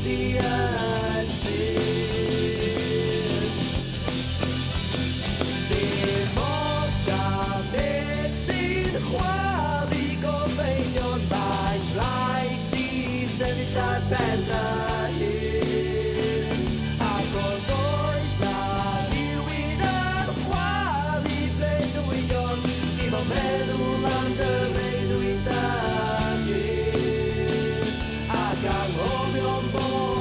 ti yn sir. Dim ond am neb sy'n chwalu gofeinion, mae'n rhaid ti sefyll ar ben dy hun. Ac os oes na rhywun yn chwalu breuddwydion, dim ond meddwl am dy breuddwyd dy hun. Ac anghofio bod